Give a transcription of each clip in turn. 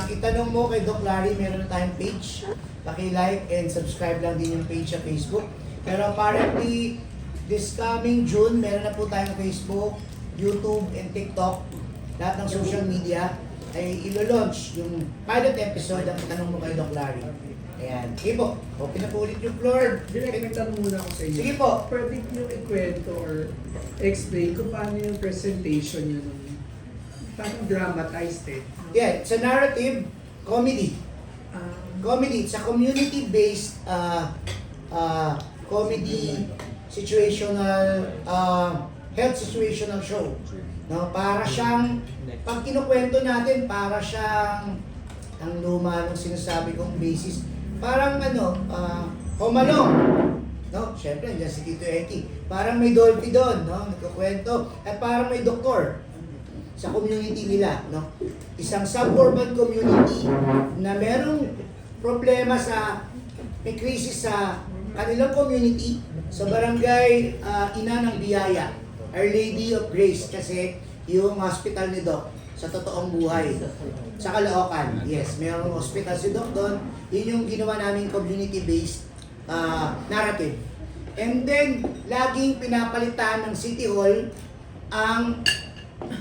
Itanong mo kay Doc Larry, meron na tayong page. Paki-like and subscribe lang din yung page sa Facebook. Pero apparently, this coming June, meron na po tayong Facebook, YouTube, and TikTok. Lahat ng social media ay ilo-launch yung pilot episode ang itanong mo kay Doc Larry. Ayan. Sige po, open na po ulit yung floor. Direct, may tanong muna ako sa inyo. Sige po. Pwede nyo ikwento or explain kung paano yung presentation nyo nung parang dramatized eh. Yeah, it's a narrative comedy. Comedy, it's a community-based comedy situational health situational show. No, para siyang pag kinukwento natin, para siyang ang luma ng sinasabi kong basis. Parang Home Alone. No, syempre nandiyan si Tito Eki. Parang may Dolphy doon, no, nagkukwento at parang may doktor sa community nila, no? Isang suburban community na merong problema may crisis sa kanilang community sa barangay Ina ng Biyaya, Our Lady of Grace, kasi yung hospital ni Doc sa totoong buhay sa Caloocan. Yes, mayroong hospital si Doc doon. Yun yung ginawa namin community-based narrative. And then, laging pinapalitan ng City Hall ang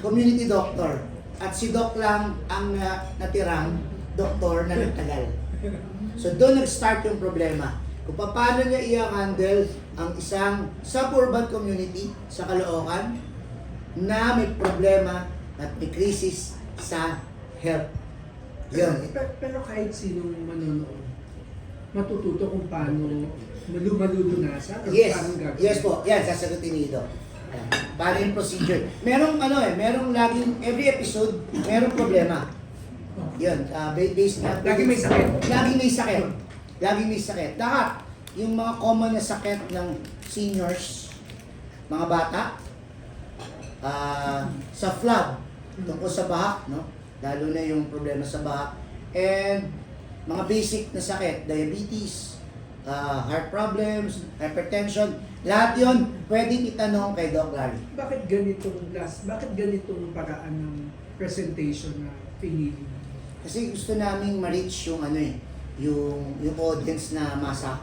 community doctor. At si Doc lang ang natirang doktor na nagtagal. So doon nag-start yung problema. Kung paano niya i-handle ang isang suburban community sa Caloocan na may problema at may crisis sa health. Yun. Pero kahit sinong manonood, matututo kung paano maludunasan or Yes. paano gagawin. Yes po. Yan, sasagutin ni Doc. Paano yung procedure? Merong merong laging, every episode, merong problema. Yun, based na. Laging may sakit. Laging may sakit. Laging may sakit. Lahat, yung mga common na sakit ng seniors, mga bata, sa flood, tungkol sa baha, no? Lalo na yung problema sa baha. And mga basic na sakit, diabetes, heart problems, hypertension, lahat yon pwedeng itanong kay Doc Larry. Bakit ganitong paraan ng presentation na pinili? Kasi gusto naming ma-reach yung yung audience na masa.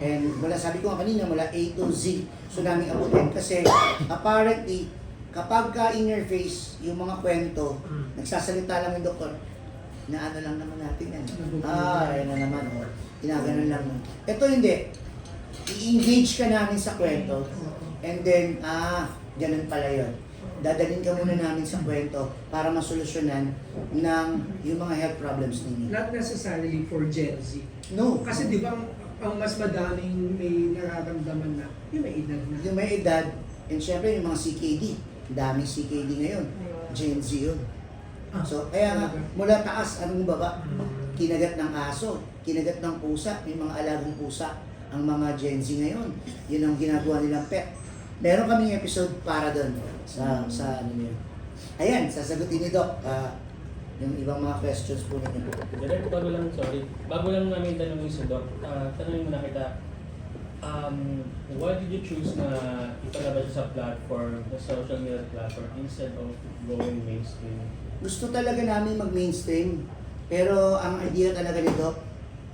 And sabi ko nga kanina, mula A to Z, gusto namin abutin. Kasi apparently, kapag ka in your face, yung mga kwento, nagsasalita lang yung doktor, na lang naman natin yan. Ayan na naman. Ginaganon lang. Ito hindi. I-engage ka namin sa kwento. And then, ganun pala yun. Dadalhin ka muna namin sa kwento para masolusyonan ng yung mga health problems ninyo. Not necessarily for Gen Z. No. Kasi di ba ang mas madaming may nararamdaman na yung may edad na. Yung may edad, and syempre yung mga CKD. Daming CKD ngayon. Gen Z yun. So, kaya nga, mula taas, anong baba? Kinagat ng aso, kinagat ng pusa, may mga alagang pusa ang mga Gen Z ngayon. Yun ang ginagawa nilang pet. Meron kaming episode para doon sa yun. Ayan, sasagutin ni Doc yung ibang mga questions po ninyo. Direct, bago lang namin tanongin si Doc, tanongin muna kita, why did you choose na ipalabas sa platform, the social media platform, instead of going mainstream? Gusto talaga namin mag-mainstream, pero ang idea talaga ni Doc,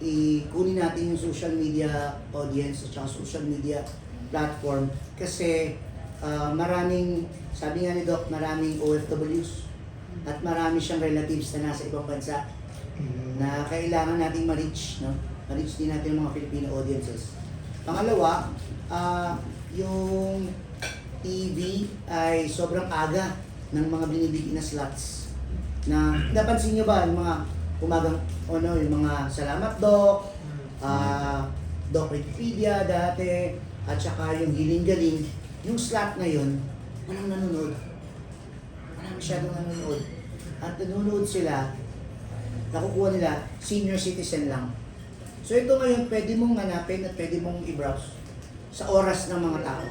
ikunin natin yung social media audience at saka social media platform kasi maraming, sabi nga ni Doc, maraming OFWs at marami siyang relatives na nasa ibang bansa na kailangan nating ma-reach, no? Ma-reach din natin ang mga Filipino audiences. Pangalawa, yung TV ay sobrang aga ng mga binibigyan na slots. Na napansin niyo ba yung mga umagang yung mga salamat Doc, Doc Wikipedia dati, at saka yung hiling-galing, yung slot na yun, walang nanonood. Walang masyadong nanonood. At nanonood sila, nakukuha nila, senior citizen lang. So ito ngayon, pwede mong hanapin at pwede mong i-browse sa oras ng mga tao.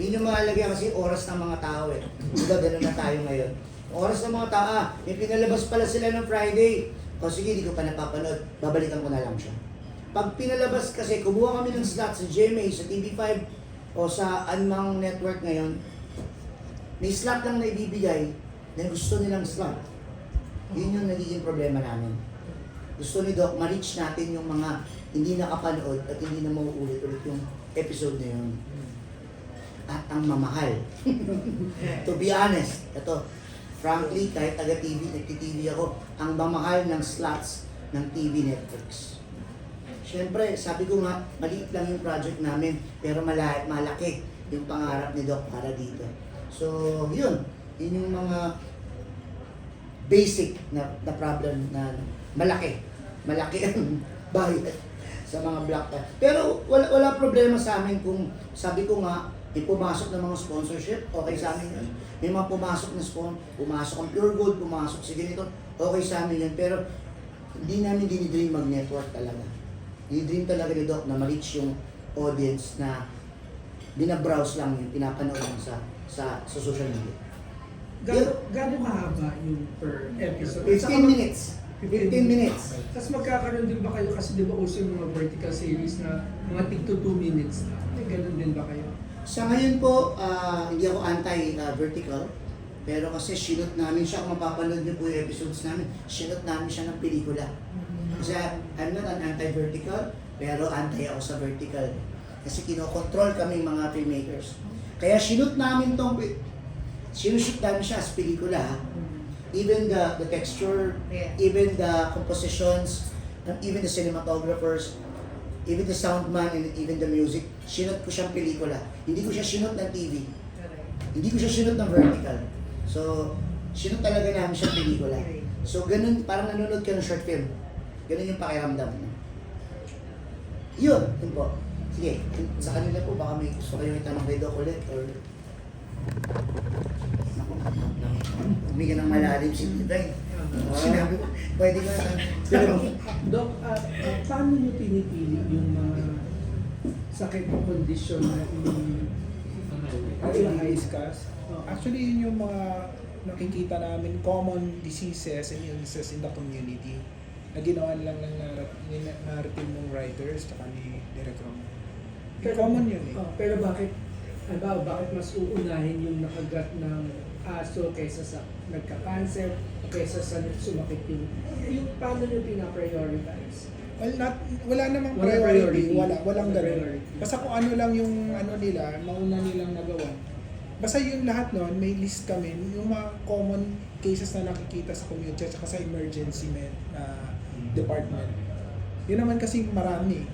Yun yung mahalagay kasi oras ng mga tao eh. Diba, ganun na tayo ngayon. Oras ng mga tao, may pinalabas pala sila ng Friday. O sige, di ko pa napapanood, babalikan ko na lang siya. Pag pinalabas kasi, kumuha kami ng slot sa GMA, sa TV5, o sa anumang network ngayon, may slot lang na ibibigay na gusto nilang slot. Yun yung nagiging problema namin. Gusto ni Doc, ma-reach natin yung mga hindi nakapanood at hindi na mauulit-ulit yung episode na yun. At ang mamahal. To be honest, ito, frankly, kahit taga-TV, nagti-TV ako, ang mamahal ng slots ng TV Netflix. Siyempre, sabi ko nga, maliit lang yung project namin, pero malaki yung pangarap ni Doc para dito. So, yun. Yun yung mga basic na problem na malaki. Malaki ang bayad sa mga black tie. Pero wala problema sa amin kung sabi ko nga, may pumasok ng mga sponsorship, okay sa amin yun. May mga pumasok na pumasok ang Pure Gold, pumasok si ganito, okay sa amin yun. Pero hindi namin dinidream mag-network talaga. Dinidream talaga ni Doc na ma-reach yung audience na binabrowse lang yun, pinapanood lang sa social media. Gano'ng kahaba yung per episode? 15 minutes. 15 minutes. Tapos magkakaroon din ba kayo, kasi di ba uso yung mga vertical series na mga tig to 2 minutes na? Ganun din ba kayo? Sa ngayon po, hindi ako anti-vertical. Pero kasi sinot namin siya, kung mapapanood niyo po yung episodes namin, sinot namin siya ng pelikula. Kasi I'm not an anti-vertical, pero anti ako sa vertical. Kasi kinokontrol kami mga filmmakers. Kaya sinot namin sinushoot namin siya as pelikula. Ha? Even the texture, even the compositions, and even the cinematographers, even the soundman, and even the music, sinot ko siyang pelikula. Hindi ko siya sinot ng TV. Hindi ko siya sinot ng vertical. So, sinot talaga namin siyang pelikula. So, ganun, parang nanonood ka ng short film. Ganun yung pakiramdam. Yun po. Sige, sa kanila po, baka may gusto kayong itanong kay Doc ulit, or... Huminga ng malalim si Titay. Sinabi ko, pwede ko na. Pero, Doc, paano nyo pinipili yung mga sakit o kondisyon na i-discuss? Actually, yun yung mga nakikita namin, common diseases and illnesses in the community na ginawa lang ng narrative ng writers at ni Direk Rom. Common yun eh. Pero bakit mas uunahin yung nakagat ng aso kaysa sa nagka-cancer o kaysa sa sumakit yung paano nyo pina-prioritize? Well, wala namang Walang priority. priority. Walang Walang ganun. priority. Basta kung ano lang yung ano nila, mauna nilang nagawa. Basta yung lahat nun, may list kami, yung mga common cases na nakikita sa community at sa emergency department. Yun naman kasi marami.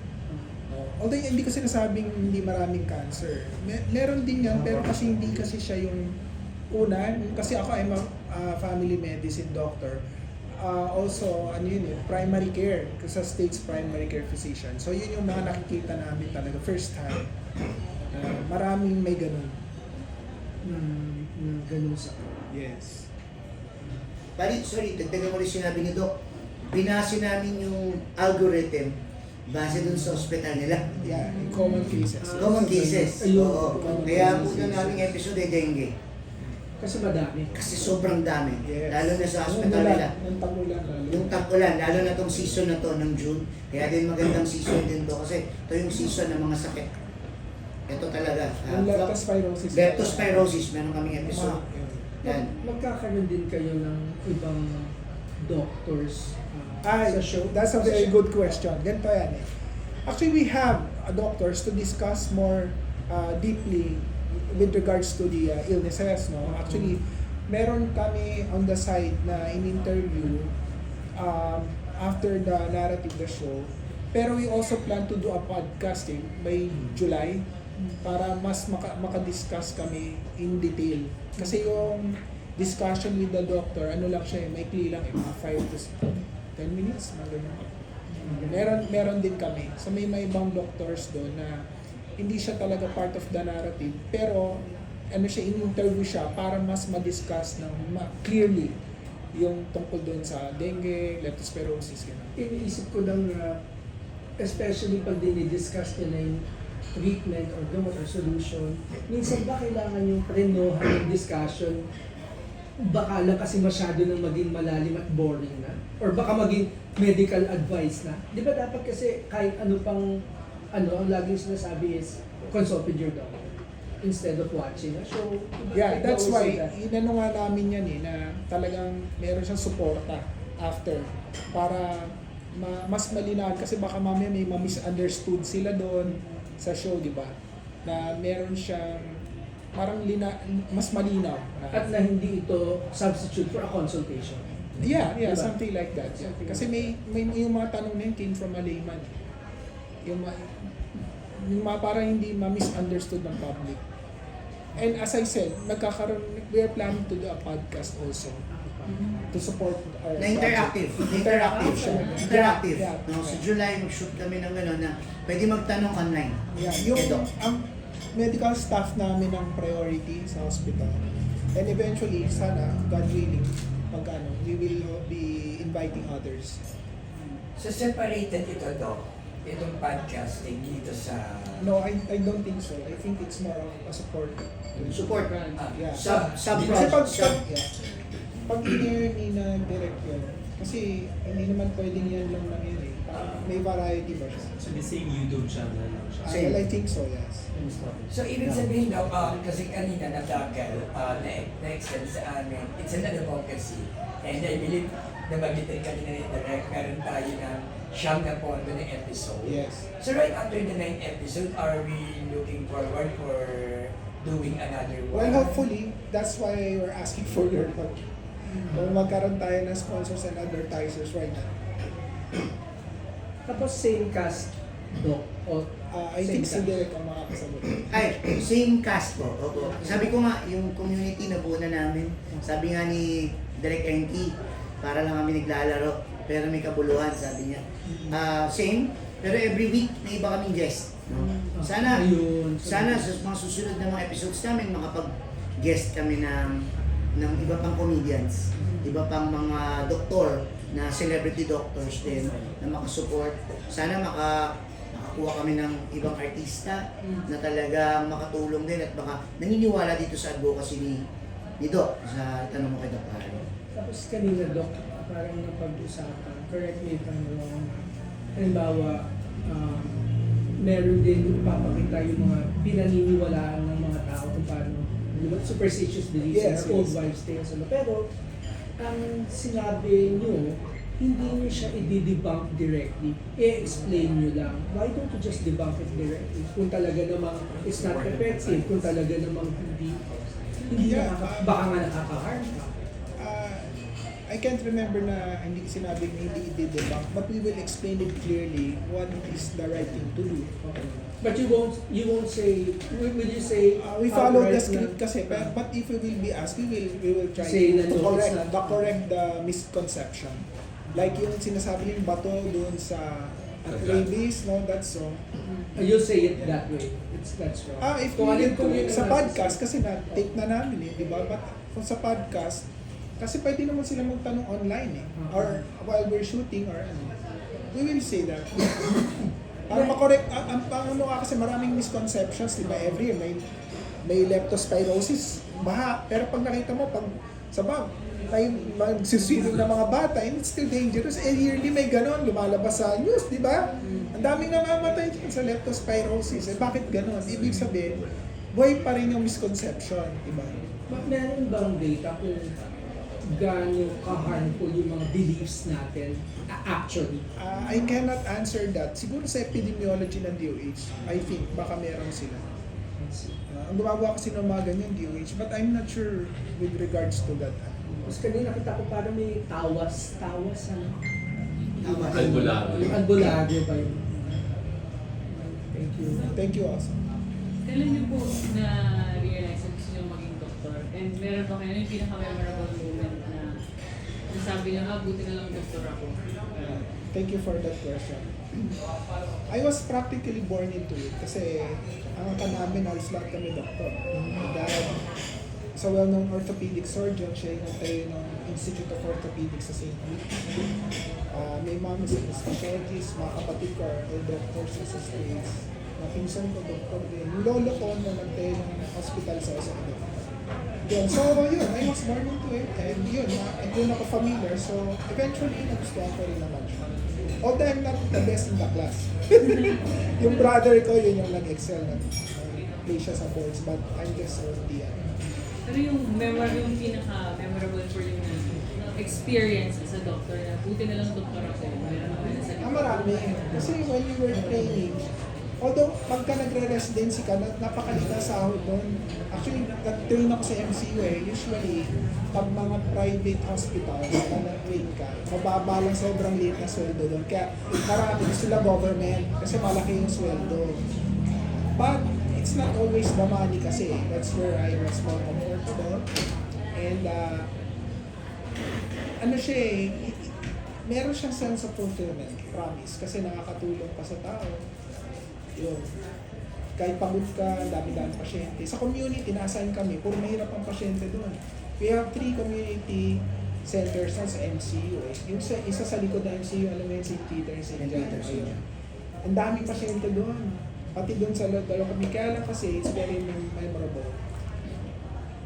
Although hindi ko sinasabing hindi maraming cancer. Meron din yan, pero kasi hindi kasi siya yung una. Kasi ako I'm a family medicine doctor. Also, primary care. Kasi sa state's primary care physician. So yun yung mga nakikita namin talaga, first time. Maraming may ganun. Ganun sa Yes. sorry, dagdagan mo rin sinabi ni Doc. Binase namin yung algorithm base dun sa ospital nila. Yeah, in common cases. Common cases. Ayun. Oo. Kaya po na namin episode ay dengue. kasi madami. Kasi sobrang dami. Yes. Lalo na sa ospital nila. Yung tag-ulan. Yung tag-ulan, lalo na tong season na to ng June. Kaya din magandang season din to kasi ito yung season ng mga sakit. Ito talaga. Yung leptospirosis. Leptospirosis, meron kaming episode. Yan. Magkakaroon din kayo ng ibang doctors sa show? That's a very good question. Ganito yan eh. Actually, we have doctors to discuss more deeply with regards to the illnesses. No? Actually, meron kami on the side na in-interview after the narrative the show. Pero we also plan to do a podcasting by July para mas maka-discuss kami in detail. Kasi yung discussion with the doctor, ano lang siya, maikli lang, mga 5 to 10 minutes, mga ganyan. Meron din kami. So may ibang doctors doon na hindi siya talaga part of the narrative, pero in-interview siya para mas ma-discuss ng clearly yung tungkol doon sa dengue, leptospirosis, gano'n. Iniisip ko lang na especially pag dinidiscuss nila yung treatment or gamot or solution, minsan ba kailangan yung prenohan ng discussion? Baka lang kasi masyado nang maging malalim at boring na? Or baka maging medical advice na? Di ba dapat kasi kahit ano pang ang laging sinasabi is consult with your doctor. instead of watching a show. Yeah, They that's always say why, that. inano nga namin yan na talagang meron siyang suporta after para mas malinaw kasi baka mamaya may ma-misunderstood sila doon sa show, di ba? Na meron siyang parang mas malinaw. At na hindi ito substitute for a consultation. Yeah, Diba? something like that. Yeah. Kasi may yung mga tanong na yun came from a layman. Yung mga parang hindi ma-misunderstood ng public. And as I said, we are planning to do a podcast also to support our Na interactive. project. Interactive siya. Interactive. Yeah. No, sa July, mag-shoot kami ng gano'n na pwede magtanong online. Yeah, yung Edo. ang medical staff namin ang priority sa hospital. And eventually, sana, God willing, we will be inviting others. So separated ito, Doc, itong podcasting dito sa... No, I don't think so. I think it's more of a support. Support. Yeah. Sub Kasi project. pag ni na direct yun, kasi hindi naman pwedeng yan lang yun eh. Parang may variety ba siya? So the same YouTube channel lang siya. Same. Well, I think so, yes. So ibig sabihin daw, kasi kanina natagal, na-extend sa amin, it's an advocacy. And I believe, nabanggit rin kanina ni Direk, meron tayo ng siyam na pondo na episode. Yes. So right after the 9th episode, are we looking forward for doing another one? Well, hopefully, that's why we're asking for your help. Kung magkaroon tayo ng sponsors and advertisers right now. Tapos same cast, Doc, o I same think si cast. Derek ang makakasagot. Ay, same cast po. Opo. Sabi ko nga, yung community na buo na namin, sabi nga ni Direk Enki, para lang kami naglalaro, pero may kabuluhan, sabi niya. Same, pero every week may iba kaming guest. No? Sana, Ayun. sana sa mga susunod na mga episodes namin, makapag-guest kami ng iba pang comedians, iba pang mga doktor na celebrity doctors din na makasupport. Sana makakuha kami ng ibang artista na talaga makatulong din at baka naniniwala dito sa advocacy ni Doc sa tanong mo kay Doc Harry. Tapos kanina, Doc, parang napag-usapan, correct me if I'm wrong, halimbawa, meron din ipapakita yung mga pinaniniwalaan ng mga tao kung paano, superstitious beliefs Yes, or old yes. wives' tales. Pero, ang sinabi nyo, hindi nyo siya i-debunk directly. I-explain nyo lang. Why don't you just debunk it directly? Kung talaga namang it's not effective, kung talaga namang hindi Yeah, baka nga nakaka-harm ka. I can't remember na hindi sinabing hindi i-debunk, but we will explain it clearly what is the right thing to do. Okay. But you won't say, will you say, We follow the outright script na- kasi, but if we will be asked, we will try Say na to no, it's not- correct the misconception. Like yung sinasabi yung bato doon sa rabies, no, that's wrong. You'll say it that way. That's wrong. If Kung we kung yun sa ang podcast, kasi na-take na namin eh, di ba? But kung sa podcast, kasi pwede naman sila magtanong online eh. Or while we're shooting or ano. We will say that. Para makorek, ang ano nga kasi maraming misconceptions, di ba? Every year may leptospirosis, baha. Pero pag nakita mo, pag sa bag, may magsiswimming ng mga bata, and it's still dangerous. Yearly may ganon, lumalabas sa news, di ba? Ang daming namamatay dyan sa leptospirosis. Bakit ganon? Ibig sabihin, buhay pa rin yung misconception, di ba? Meron bang data kung gaano ka-harmful yung mga beliefs natin actually? I cannot answer that. Siguro sa epidemiology ng DOH, I think baka meron sila. Ang gumagawa kasi ng mga ganyan DOH, but I'm not sure with regards to that. Tapos kanina nakita ko parang may tawas ano? Albularyo. Yung albularyo ba yun? Thank you. Thank you also. Kailan niyo po na-realize na gusto niyo maging doktor? And meron ba kayo yung pinaka-memorable moment na nasabi niyo, buti na lang doktor ako? Thank you for that question. I was practically born into it kasi ang ka namin halos lahat kami doktor. My dad is a well-known orthopedic surgeon. Siya yung nagtayo ng Institute of Orthopedics sa St. Luke's. May mom is a specialist, mga kapatid ko are all doctors sa States. Mga pinsan ko doktor din. Yung lolo ko na nagtayo ng hospital sa Osaka. Yun. So yun, I was born into it and yun, doon ako familiar. So eventually, nagustuhan ko rin naman siya. Although I'm not the best in the class. Yung brother ko, yun yung nag-excel. nag-play siya sa boards, but I'm just only Pero yung pinaka-memorable for you na experience as a doctor na buti na lang doktor ako. Meron ako na sa marami. Kasi when you were training, although pagka nagre-residency ka, napakaliit na sahod doon. Actually, nag-train ako sa MCU Usually, pag mga private hospitals na nag-train ka, mababa lang sobrang liit na sweldo doon. Kaya marami sila government kasi malaki yung sweldo. But it's not always the money kasi. That's where I was more comfortable. And ano siya meron siyang sense of fulfillment, promise. Kasi nakakatulong pa sa tao. Yun. Kahit pagod ka, dami-dami pasyente. Sa community, na-assign kami, puro mahirap ang pasyente doon. We have 3 community centers na sa MCU. Yung isa sa likod ng MCU, alam mo yun, St. Peter, St. John. Ayun. Ang daming pasyente doon. Pati doon sa dalawa kami. Kaya lang kasi, it's very memorable.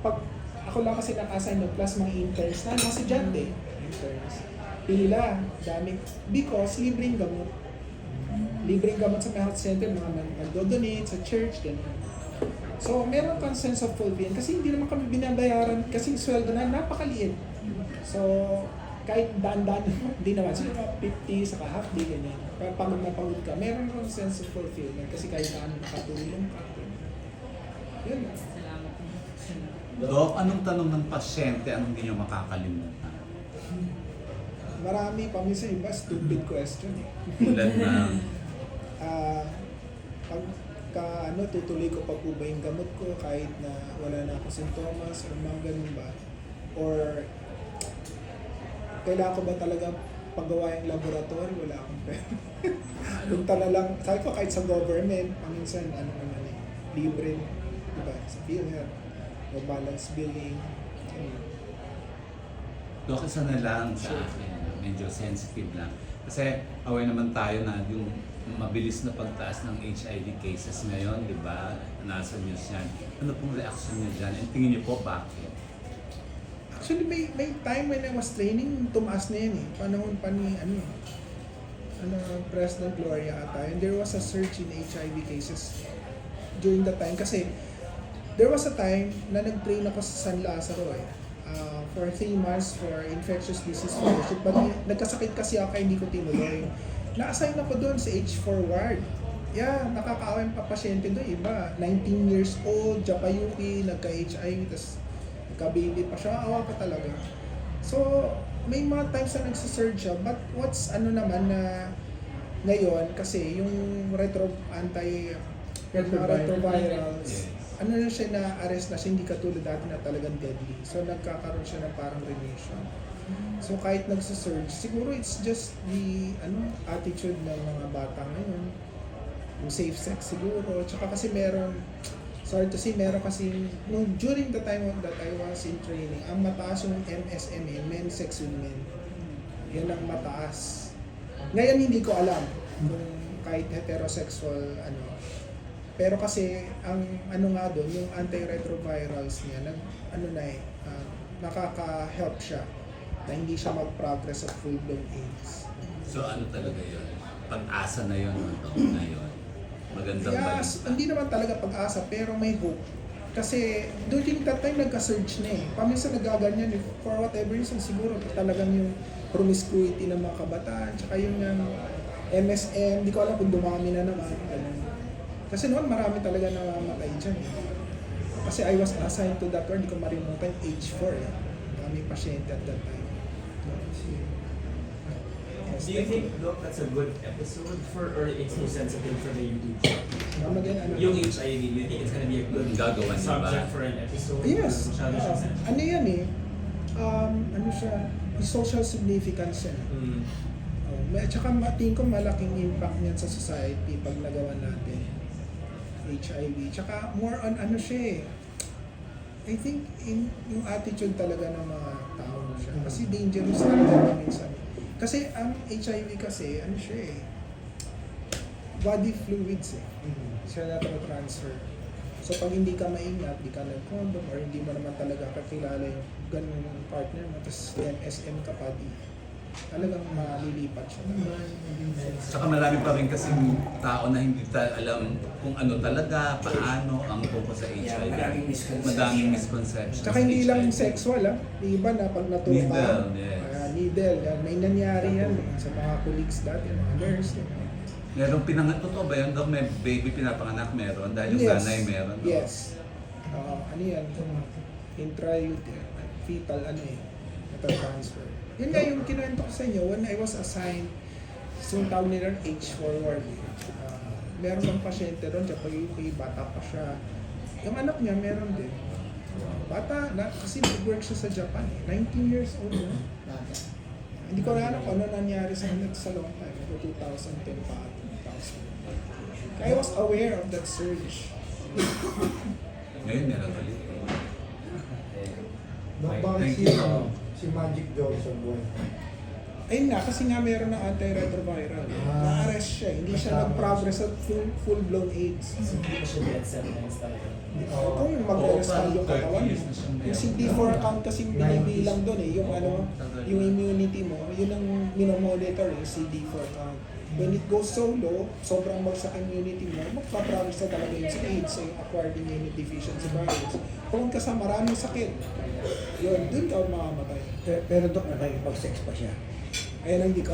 Pag ako lang kasi naka-assign doon, plus mga interns na, mga estudyante. Interns. Pila, dami. Because, libreng gamot. Libreng gamot sa may health center, mga nag-donate sa church, gano'n. So, meron kang sense of fulfillment kasi hindi naman kami binabayaran kasi sweldo na napakaliit. So, kahit daan-daan, hindi naman. So, 50, saka half day, ganyan. Pero pagod na pagod ka, meron kang sense of fulfillment kasi kahit paano nakatulong ka. Yun lang. Salamat. Doc, anong tanong ng pasyente ang hindi nyo makakalimutan? Marami pa, minsan iba, stupid question eh. Tulad ng Tutuloy ko pa po ba yung gamot ko kahit na wala na akong sintomas or mga ganun ba? Or kailangan ko ba talaga paggawa yung laboratory? Wala akong pera. Punta na lang, sabi ko kahit sa government, paminsan libre, diba? Sa PhilHealth, o balance billing. Doc, isa na lang sa akin, medyo sensitive lang. Kasi aware naman tayo na yung mabilis na pagtaas ng HIV cases ngayon, di ba? Nasa news yan. Ano pong reaction niyo dyan? And tingin niyo po bakit? Actually, may time when I was training, tumaas na yan eh. Panahon pa ni, President Gloria ata. And there was a surge in HIV cases during that time. Kasi, there was a time na nag-train ako sa San Lazaro for 3 months for infectious disease fellowship. But nagkasakit kasi ako, hindi ko tinuloy. Na-assign ako doon sa H4 ward. Yeah, nakakaawin pa pasyente doon. Iba, 19 years old, Japayuki, nagka-HIV, tapos nagka-baby pa siya. Awa ka talaga. So, may mga times na nagsisurge siya. But what's naman na ngayon, kasi yung antiretrovirals, na siya na-arrest na siya, hindi katulad dati na talagang deadly. So, nagkakaroon siya ng parang remission. So, kahit nagsisurge, siguro it's just the attitude ng mga bata ngayon. Yung safe sex siguro. Tsaka kasi meron kasi, during the time that I was in training, ang mataas yung MSM, men sex with men. Yan ang mataas. Ngayon hindi ko alam kung kahit heterosexual, Pero kasi, ang nga doon, yung antiretrovirals niya, nakaka-help siya na hindi siya mag-progress at full-blown AIDS. So ano talaga yun? Pag-asa na yun, taon na yun. Magandang balita. Hindi naman talaga pag-asa, pero may hope. Kasi during that time, nagka-surge na eh. Paminsan nagaganyan eh. For whatever reason, siguro talagang yung promiscuity ng mga kabataan, tsaka yung MSM, hindi ko alam kung dumami na naman. Kasi noon marami talaga namamatay dyan eh. Kasi I was assigned to that ward, hindi ko marimutan, H4 eh. Marami pasyente at that time. Do you think, Doc, that's a good episode or it's too sensitive for the YouTube channel? Yung HIV, do you think it's gonna be a good Gagawa niyo ba? subject for an episode? Yes. Masyado siyang sensitive. Yan eh. Siya, social significance yan. Tsaka tingin ko malaking impact niyan sa society pag nagawa natin. HIV. Tsaka more on siya eh. I think yung attitude talaga ng mga tao siya. Kasi dangerous talaga minsan. Kasi ang HIV kasi, siya eh. Body fluids eh. Siya na transfer. So pag hindi ka maingat, hindi ka nag-condom, or hindi mo naman talaga kakilala yung ganun partner mo, tapos MSM ka pa di. talagang malilipat siya. Saka marami pa rin kasing tao na hindi alam kung ano talaga, paano ang tungkol sa HIV. Yeah, maraming misconception. Madaming misconceptions. Tsaka hindi lang HIV. sexual Yung iba na pag natuka, Needle, yes. needle, yan. May nangyari yan sa mga colleagues dati, mga nurse. Merong totoo ba yun? Dok, may baby pinapanganak meron dahil yung nanay meron. no? Yes. Ano yan? Intra-fetal, metal transfer. Yun nga yung kinuwento ko sa inyo, when I was assigned, yung tawag nila H-forward. Meron ng pasyente doon, siya pag bata pa siya. Yung anak niya, meron din. Bata, kasi nag-work siya sa Japan 19 years old. Hindi ko na alam kung ano nangyari sa long time. 2010 pa. 2000. I was aware of that surge. Ngayon meron ulit. Bakit Thank si, you. si Magic Johnson boy? Ayun nga, kasi nga meron ng antiretroviral. Na-arrest siya. Hindi siya nag-progress sa full-blown AIDS. Hindi ko siya death sentence talaga. Kung mag-respond yung katawan mo. Yung CD4 count kasi binibilang doon yung yung immunity mo, yun ang minomonitor yung CD4 count. When it goes so low, sobrang bagsak immunity mo, magpa-progress na talaga yun sa AIDS, yung acquired immunity deficiency virus. Kung ka sa maraming sakit, yun, dun ka mamamatay. Pero Dok, nakikipag-sex pa siya. Ayun ang hindi ko.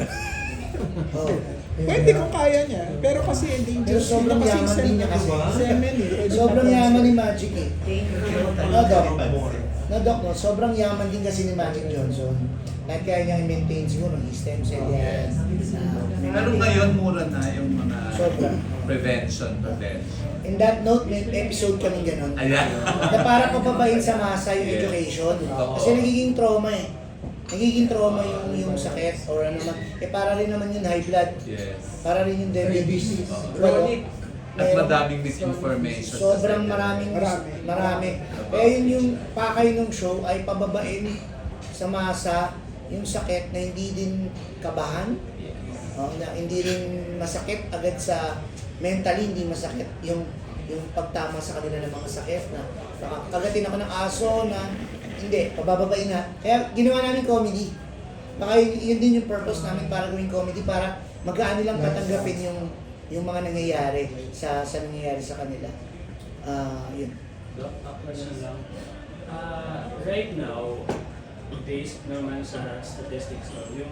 Oh. Pwede kung kaya niya, pero kasi Pero endangered sobrang kasi yaman din niya kasi. semen pwede Sobrang na- yaman ni Magic No, Doc. No, Doc, no. Sobrang yaman din kasi ni Magic Johnson. Like kaya niya i-maintain siguro ng stem cell yan. Pero ngayon mura na yung mga Sobra. prevention. In that note, may episode kami ganun. Ayan. Na para papabayin sa masa yung Yes. education. Oo. Kasi nagiging trauma Nagiging trauma yung sakit or ano man. Para rin naman yung high blood. Yes. Para rin yung diabetes. Oo. Chronic. At madaming misinformation. Sobrang kasi. marami. Kaya yun yung pakay ng show ay pababain sa masa yung sakit na hindi din kabahan. Na hindi rin masakit agad sa mentally, hindi masakit yung pagtama sa kanila ng mga sakit na kagatin ako ng aso na hindi, pabababain na. Kaya ginawa namin comedy. Baka yun din yung purpose namin para gawing comedy para magaan nilang tatanggapin yung mga nangyayari sa nangyayari sa kanila. Yun. Doc, question lang. Right now, based naman sa statistics, yung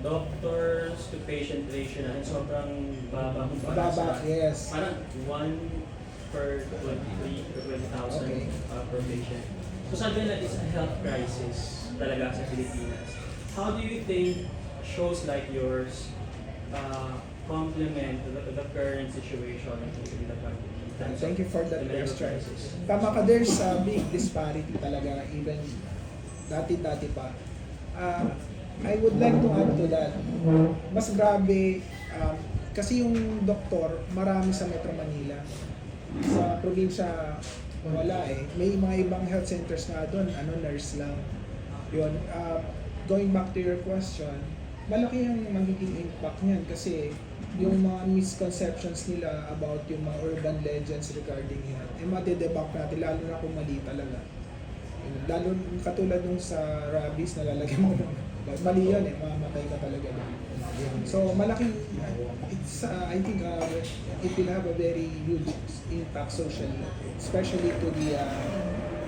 doctors to patient ratio natin sobrang baba. Baba, yes. Parang 1 per 23 or 20,000 Okay. Per patient. So sabi nila it's a health crisis talaga sa Pilipinas. How do you think shows like yours complement the current situation in the country? Thank you for that The medical question. crisis. Tama ka, there's a big disparity talaga, even dati pa. I would like to add to that. Mas grabe, kasi yung doktor, marami sa Metro Manila. Sa probinsya, wala May mga ibang health centers na doon, nurse lang. Yun, going back to your question, malaki yung magiging impact niyan kasi yung mga misconceptions nila about yung mga urban legends regarding yan, matidebunk natin, lalo na kung mali talaga. Lalo katulad nung sa rabies, nalalagyan mo mali yun mamatay ka talaga doon. So malaking, it's, I think it will have a very huge impact socially, especially to the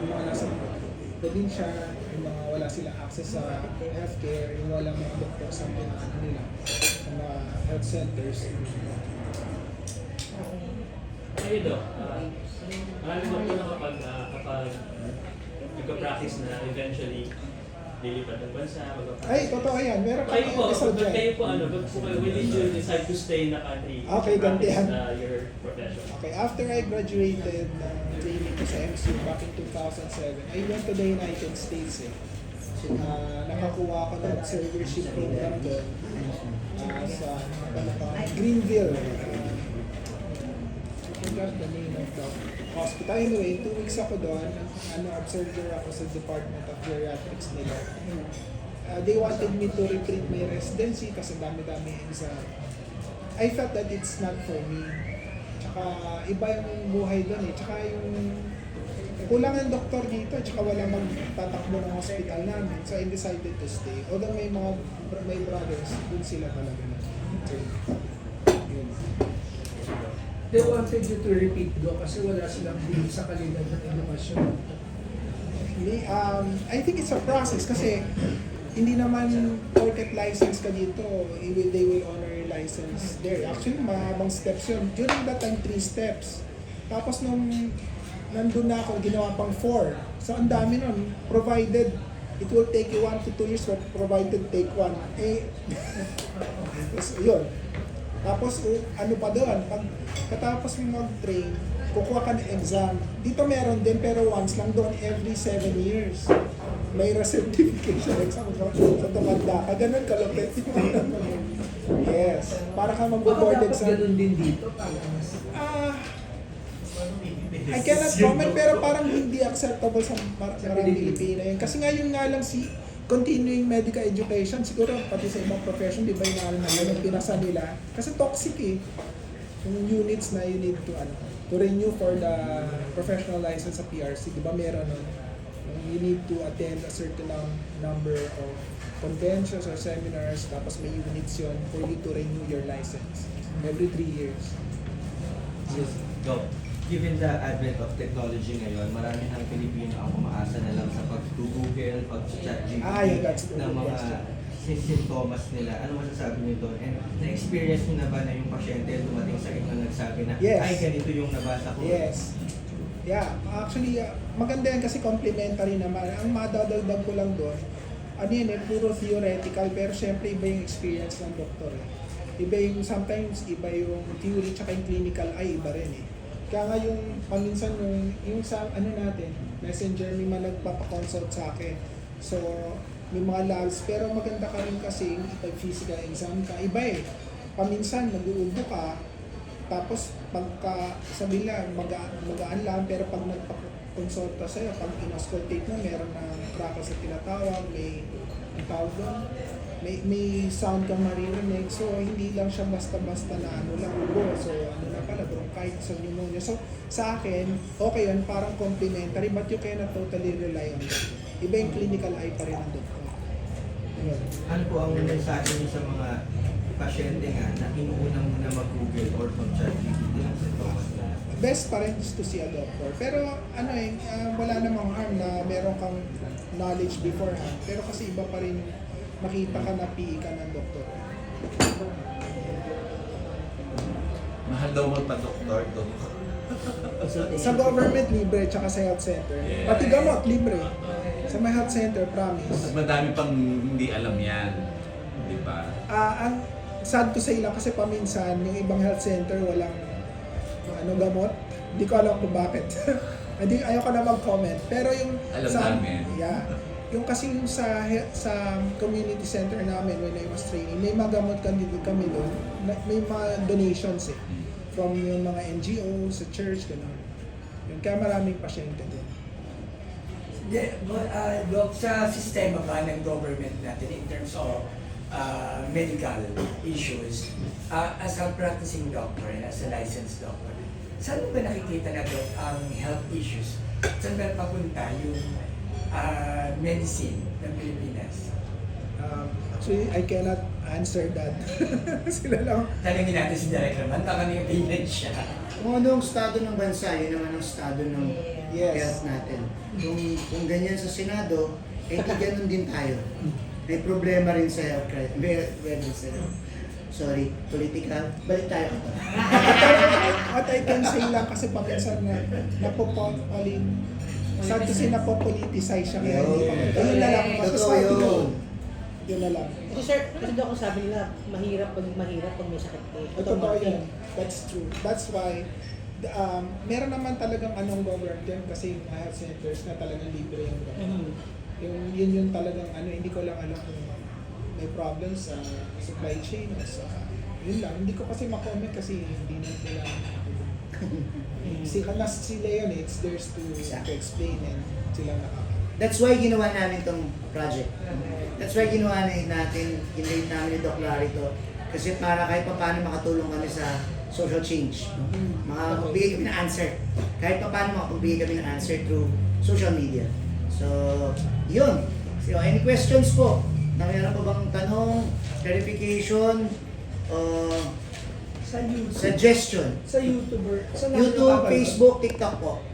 yung mga nasa probinsya, yung mga wala silang access sa healthcare, yung walang mga doktor sa mga nila, sa mga health centers. Hey Doc, alam mo po na kapag nagka-practice na eventually lilipat ng bansa, Ay, totoo yan. Meron Kayo kami po, episode ba't dyan. kayo po when did you decide to stay in the country? Okay, to practice gantihan. your profession? Okay, after I graduated training ko sa MSU back in 2007, I went to the United States nakakuha ako ng observership program doon sa Greenville. I forgot the name of the hospital. Anyway, 2 weeks ako doon. Observer ako sa Department of Geriatrics nila. They wanted me to repeat my residency kasi dami-dami exam. I felt that it's not for me. Tsaka iba yung buhay doon Tsaka yung kulang ang doktor dito, tsaka wala magtatakbo ng hospital namin. So I decided to stay. Although may brothers, dun sila talaga na. Yun. They wanted you to repeat, Doc, kasi wala silang belief sa kalidad ng edukasyon. I think it's a process kasi hindi naman porket license ka dito, they will honor your license there. Actually, mahabang steps yun. During that time, 3 steps. Tapos nung nandun na ako, ginawa pang 4. So ang dami nun, provided it will take you 1 to 2 years, but provided take 1. So, yun. Tapos ano pa doon, pag katapos mo mag-train, kukuha ka ng exam. Dito meron din, pero once lang doon, every 7 years. May certification exam sa tumanda ka. Ganun kalupit. Yes. Para ka mag-board Dapat exam. ganun din dito. I cannot comment, pero parang hindi acceptable sa maraming Pilipino yun. Kasi ngayon nga lang si continuing medical education, siguro pati sa ibang profession, di ba yung alam naman yung pinasa nila? Kasi toxic eh. Yung units na you need to renew for the professional license sa PRC, di ba meron nun? You need to attend a certain number of conventions or seminars, tapos may units yun for you to renew your license every 3 years. Yes, Doc. Given the advent of technology ngayon, marami ng Pilipino ang umaasa na lang sa pag-google, pag-chat GPT Yeah, that's the ng mga sintomas nila. Ano masasabi niyo doon? And na-experience niyo na ba na yung pasyente dumating sa inyo na nagsabi na, Yes. ay ganito yung nabasa ko? Yes. Yeah, actually, maganda yan kasi complementary naman. Ang madadagdag ko lang doon, ano yun puro theoretical, pero syempre iba yung experience ng doktor eh. Iba yung, sometimes iba yung theory tsaka yung clinical ay iba rin eh. Kaya nga yung paminsan yung sa ano natin, messenger, may mga nagpapakonsult sa akin. So, may mga labs, pero maganda ka rin kasi pag physical exam ka, iba eh. Paminsan, mag-uubo ka, tapos pagka sabi lang, magaan lang, pero pag nagpakonsulta sa'yo, pag in-auscultate mo, meron ng crackles na tinatawag, may tawag doon, may sound kang maririnig, so hindi lang siya basta-basta na ano lang ubo, so ano na pala, bronchitis or pneumonia. So sa akin, okay yun, parang complementary, but you cannot totally rely on it. Iba yung clinical eye pa rin ang doktor. Yun. Ano po ang mensahe niyo sa mga pasyente nga na inuuna muna mag-google or mag-chat GPT ng sintomas nila? Best pa rin is to see a doctor. Pero ano wala namang harm na meron kang knowledge beforehand. Pero kasi iba pa rin makita ka na PE ka ng doktor. Mahal daw magpa-doktor, Dok. Sa government, libre, tsaka sa health center. Yeah. Pati gamot, libre. Sa may health center, At promise. madami pang hindi alam yan. Di ba? Ang sad to say lang kasi paminsan, yung ibang health center, walang gamot. Hindi ko alam kung bakit. Ayoko na mag-comment. Pero yung Alam namin. Yeah. Yung kasi yung sa community center namin when I was training, may mga gamot kami doon. May mga donations eh. From yung mga NGO, sa church, gano'n. Yun, kaya maraming pasyente doon. Doc, sa sistema ba ng government natin in terms of medical issues, as a practicing doctor and as a licensed doctor, saan mo ba nakikita na, Doc, ang health issues? Saan ba papunta yung medicine ng Pilipinas? Actually, I cannot answer that. Sila lang. Tanungin natin si Direk Raman, baka may opinion siya. Kung ano ang estado ng bansa, yun naman ang estado ng Yes. health natin. Kung ganyan sa Senado, di ganun din tayo. May problema rin sa healthcare. Sorry, political. Balik tayo. What I can say lang kasi paminsan na sad to say napopoliticize siya kaya hindi pa. Yun na lang. Totoo yun. Yun na lang. Kasi sir, kasi daw kung sabi nila, mahirap pag may sakit eh. Totoo yan. That's true. That's why meron naman talagang government yan kasi yung health centers na talagang libre yung gamot. Yun talagang hindi ko lang alam kung may problems sa supply chain o sa yun lang. Hindi ko kasi makomment kasi hindi na nila sila yun it's theirs to explain and sila nakaka. That's why ginawa namin tong project. That's why ginawa natin, kinrate namin ni Doc Larry to. Kasi para kahit pa paano makatulong kami sa social change. No? Makapagbigay kami ng answer. Kahit pa paano makapagbigay kami ng answer through social media. So, yun. So, any questions po? Na meron pa bang tanong, clarification, Sa YouTube. suggestion? Sa YouTuber. Sa YouTube, Facebook, TikTok po.